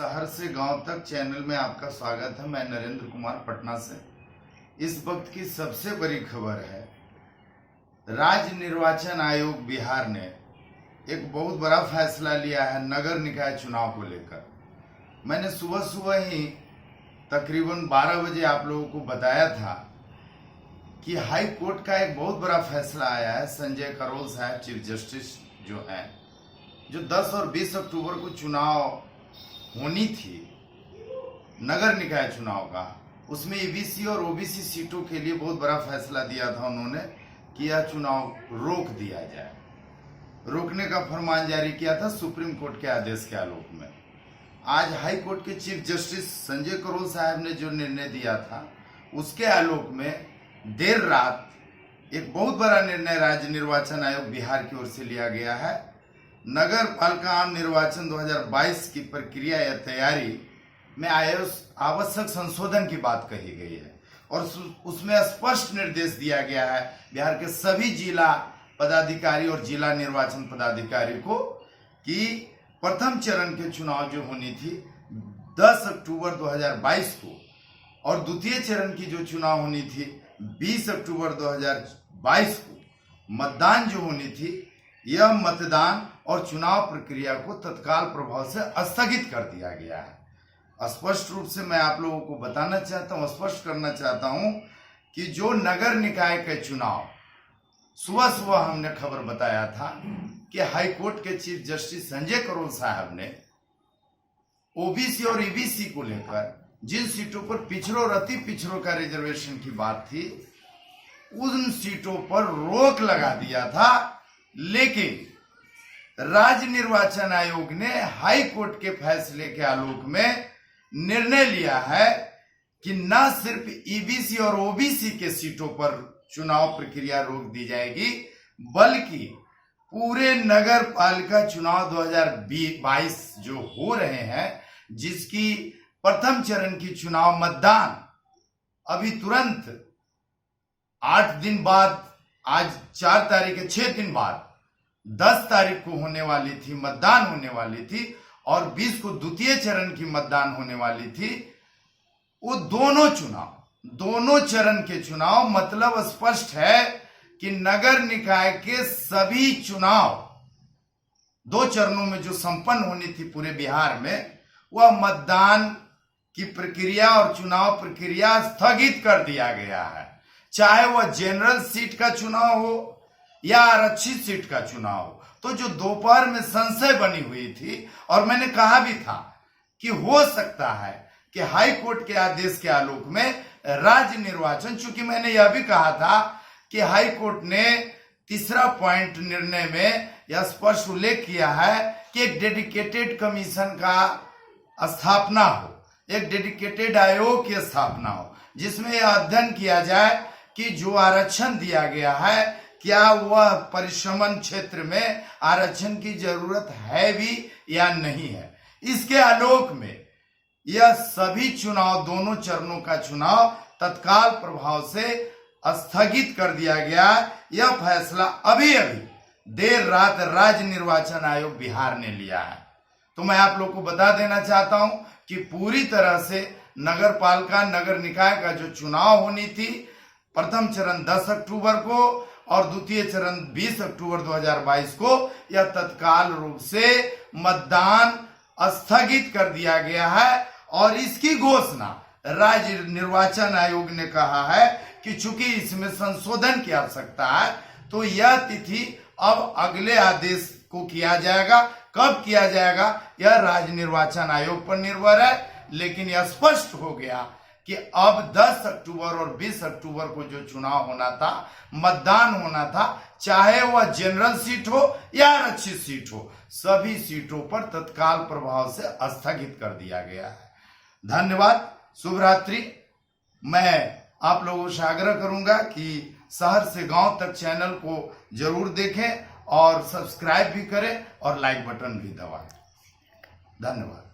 शहर से गांव तक चैनल में आपका स्वागत है। मैं नरेंद्र कुमार पटना से। इस वक्त की सबसे बड़ी खबर है, राज्य निर्वाचन आयोग बिहार ने एक बहुत बड़ा फैसला लिया है नगर निकाय चुनाव को लेकर। मैंने सुबह सुबह ही तकरीबन 12 बजे आप लोगों को बताया था कि हाई कोर्ट का एक बहुत बड़ा फैसला आया है। संजय करोल साहब चीफ जस्टिस जो हैं, जो 10 और 20 अक्टूबर को चुनाव होनी थी नगर निकाय चुनाव का, उसमें ईबीसी और ओबीसी सीटों के लिए बहुत बड़ा फैसला दिया था उन्होंने कि यह चुनाव रोक दिया जाए। रोकने का फरमान जारी किया था सुप्रीम कोर्ट के आदेश के आलोक में। आज हाई कोर्ट के चीफ जस्टिस संजय करोल साहब ने जो निर्णय दिया था, उसके आलोक में देर रात एक बहुत बड़ा निर्णय राज्य निर्वाचन आयोग बिहार की ओर से लिया गया है। नगर पालिका आम निर्वाचन 2022 की प्रक्रिया या तैयारी में आवश्यक संशोधन की बात कही गई है और उसमें स्पष्ट निर्देश दिया गया है बिहार के सभी जिला पदाधिकारी और जिला निर्वाचन पदाधिकारी को कि प्रथम चरण के चुनाव जो होनी थी 10 अक्टूबर 2022 को और द्वितीय चरण की जो चुनाव होनी थी 20 अक्टूबर 2022 को मतदान जो होनी थी, यह मतदान और चुनाव प्रक्रिया को तत्काल प्रभाव से स्थगित कर दिया गया है। स्पष्ट रूप से मैं आप लोगों को बताना चाहता हूं, स्पष्ट करना चाहता हूं कि जो नगर निकाय के चुनाव सुबह सुबह हमने खबर बताया था कि हाई कोर्ट के चीफ जस्टिस संजय करोल साहब ने ओबीसी और ईबीसी को लेकर जिन सीटों पर पिछड़ों और अति पिछड़ों का रिजर्वेशन की बात थी, उन सीटों पर रोक लगा दिया था। लेकिन राज्य निर्वाचन आयोग ने हाई कोर्ट के फैसले के आलोक में निर्णय लिया है कि न सिर्फ ईबीसी और ओबीसी के सीटों पर चुनाव प्रक्रिया रोक दी जाएगी, बल्कि पूरे नगर पालिका चुनाव 2022 जो हो रहे हैं, जिसकी प्रथम चरण की चुनाव मतदान अभी तुरंत 8 दिन बाद, आज 4 तारीख है, 6 दिन बाद 10 तारीख को होने वाली थी, मतदान होने वाली थी और 20 को द्वितीय चरण की मतदान होने वाली थी। वो दोनों चरण के चुनाव मतलब स्पष्ट है कि नगर निकाय के सभी चुनाव 2 चरणों में जो संपन्न होनी थी पूरे बिहार में, वह मतदान की प्रक्रिया और चुनाव प्रक्रिया स्थगित कर दिया गया है। चाहे वह जनरल सीट का चुनाव हो या आरक्षित सीट का चुनाव हो। तो जो दोपहर में संशय बनी हुई थी, और मैंने कहा भी था कि हो सकता है कि हाई कोर्ट के आदेश के आलोक में राज्य निर्वाचन, चूंकि मैंने यह भी कहा था कि हाई कोर्ट ने तीसरा पॉइंट निर्णय में यह स्पष्ट उल्लेख किया है कि एक डेडिकेटेड कमीशन का स्थापना हो, एक डेडिकेटेड आयोग की स्थापना हो, जिसमें यह अध्ययन किया जाए कि जो आरक्षण दिया गया है, क्या वह परिश्रमण क्षेत्र में आरक्षण की जरूरत है भी या नहीं है। इसके आलोक में यह सभी चुनाव, दोनों चरणों का चुनाव तत्काल प्रभाव से स्थगित कर दिया गया। यह फैसला अभी देर रात राज्य निर्वाचन आयोग बिहार ने लिया है। तो मैं आप लोग को बता देना चाहता हूं कि पूरी तरह से नगर पालिका नगर निकाय का जो चुनाव होनी थी, प्रथम चरण 10 अक्टूबर को और द्वितीय चरण 20 अक्टूबर 2022 को, यह तत्काल रूप से मतदान स्थगित कर दिया गया है। और इसकी घोषणा राज्य निर्वाचन आयोग ने कहा है कि चूंकि इसमें संशोधन की आवश्यकता है, तो यह तिथि अब अगले आदेश को किया जाएगा। कब किया जाएगा यह राज्य निर्वाचन आयोग पर निर्भर है। लेकिन यह स्पष्ट हो गया कि अब 10 अक्टूबर और 20 अक्टूबर को जो चुनाव होना था, मतदान होना था, चाहे वह जनरल सीट हो या आरक्षित सीट हो, सभी सीटों पर तत्काल प्रभाव से स्थगित कर दिया गया है। धन्यवाद, शुभ रात्रि। मैं आप लोगों से आग्रह करूंगा कि शहर से गांव तक चैनल को जरूर देखें और सब्सक्राइब भी करें और लाइक बटन भी दबाएं। धन्यवाद।